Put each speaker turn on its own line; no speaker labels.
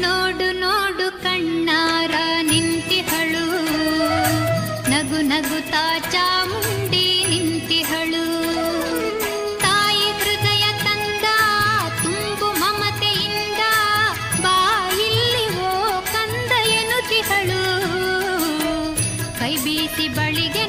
ನೋಡು ನೋಡು ಕಣ್ಣಾರ ನಿಂತಿಹಳು, ನಗು ನಗುತ್ತಾ ಚಾಮುಂಡಿ ನಿಂತಿಹಳು. ತಾಯಿ ಹೃದಯ ತಂದ ತುಂಬು ಮಮತೆಯಿಂದ ಬಾಯಿಲ್ಲಿ ಓ ಕಂದ ಎನ್ನುತ್ತಿಹಳು. ಕೈ ಬೀಸಿ ಬಳಿಗೆ